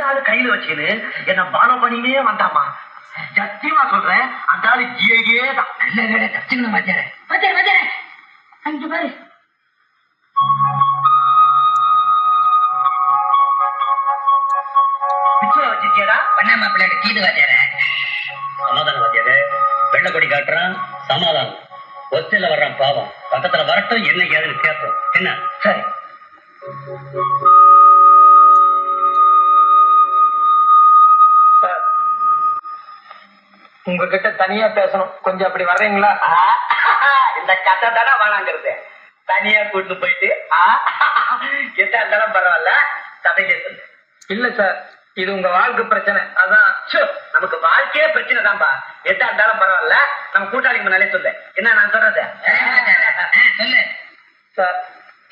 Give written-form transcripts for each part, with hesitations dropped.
ஆளு கையில வச்சுன்னு என்ன பாலோ பண்ணினே வந்தாமா. சத்தியமா சொல்றேன், அந்த ஆளு ஜிஏ தான். தச்சுக்கணும் வாத்தியார வாத்தியார வாத்தியார அங்க பாரு. பிச்சை வச்சிருக்கேடா. பண்ணாம பிள்ளைங்க கீது வாத்தியார. சமாதானம் வாத்தியாரு. வெள்ள கொடி காட்டுறான் சமாதானம். ஒத்தையில வர்றான் பாவம். பக்கத்துல வரட்டும் என்ன ஏதுன்னு கேட்போம். என்ன? சரி. சார், உங்ககிட்ட தனியா பேசணும், கொஞ்சம் அப்படி வர்றீங்களா? இந்த கதை தானே வேணாங்கிறது. தனியா கூட்டு போயிட்டு எதா இருந்தாலும் பரவாயில்ல, சபையிலே சொல்லு. இல்ல சார், இது உங்க வாழ்க்கை பிரச்சனை. அதான் நமக்கு வாழ்க்கையே பிரச்சனை தான்பா. எதா இருந்தாலும் பரவாயில்ல, நம்ம கூட்டாளி முன்னாலே சொல்லு. என்ன நான் சொல்றது? சொல்லு சார்.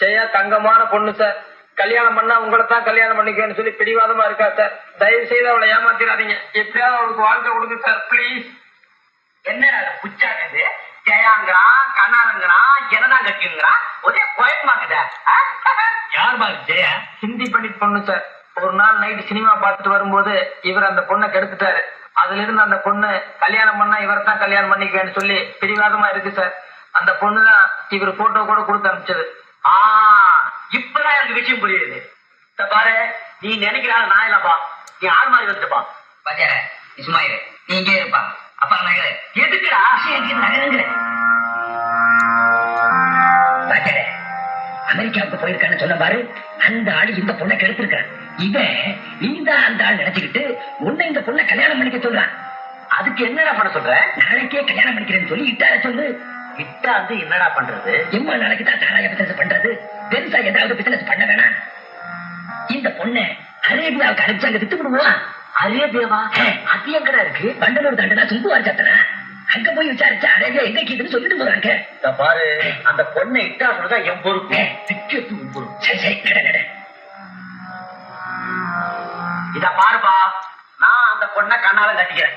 ஜெயா தங்கமான பொண்ணு சார். கல்யாணம் பண்ணா உங்களை தான் கல்யாணம் பண்ணிக்கன்னு சொல்லி பிடிவாதமா இருக்கா சார். தயவு செய்து அவளை ஏமாத்திராதீங்க. எப்படியாவது அவளுக்கு வாழ்க்கை கொடுங்க சார், பிளீஸ். என்னடா புச்சாக்குது? ஜெயாங்கிறான், கண்ணாலங்கிறான், என்னதான் கட்டிங்கிறான். ஒரே குழப்பமாக்குத. யார் பாரு ஜெயா? ஹிந்தி படிப்பு பொண்ணு சார். ஒரு நாள் நைட் சினிமா பார்த்துட்டு வரும்போது இவர் அந்த பொண்ணை கெடுத்துட்டாரு. அதுல இருந்து அந்த பொண்ணு கல்யாணம் பண்ணா இவரை தான் கல்யாணம் பண்ணிக்குவேன்னு சொல்லி பிடிவாதமா இருக்கு சார். அந்த பொண்ணு தான் இவர் போட்டோ கூட கொடுத்து அனுப்பிச்சது. இப்பதான் எனக்கு விஷயம் புரியுது. பாரு, நீ நினைக்கிறாள் நான் இல்லப்பா, நீ ஆள் மாதிரி வந்துப்பா. வாத்தியார இஸ்மாயில் நீ இங்கே இருப்பா. அப்பா நகர எதுக்குடா நகருங்கிற வாத்தியார அமெரிக்காவுக்கு போயிருக்கான்னு சொன்ன பாரு. அந்த ஆளு இந்த பொண்ணை கெடுத்திருக்கான். இவன் நீதான் அந்த ஆள் நினைச்சுக்கிட்டு உன்னை இந்த பொண்ணை கல்யாணம் பண்ணிக்க சொல்றான். அதுக்கு என்னடா பண்ண சொல்ற? நாளைக்கே கல்யாணம் பண்ணிக்கிறேன்னு சொல்லி இட்டார சொல்லு. இட்டா வந்து என்னடா பண்றது? எம்மா நாளைக்கு தான் சாராய பிசினஸ் பண்றது. பெருசா ஏதாவது பிசினஸ் பண்ண வேணாம். இந்த பொண்ணை அரேபியாவுக்கு அனுப்பிச்சு அங்க வித்து விடுவோம். அரேபியாவா? அது எங்கடா இருக்கு? வண்டலூர் தாண்டனா சுங்குவார் சத்தனா. அங்க போய் விசாரிச்சா அரேபியா எங்க கீதுன்னு சொல்லிட்டு போறாங்க. பாரு, அந்த பொண்ணை இட்டா சொல்றதா என் பொறுப்பு. சரி சரி நட நட. இத பாருப்பா, நான் அந்த பொண்ணை கண்ணால கட்டிக்கிறேன்.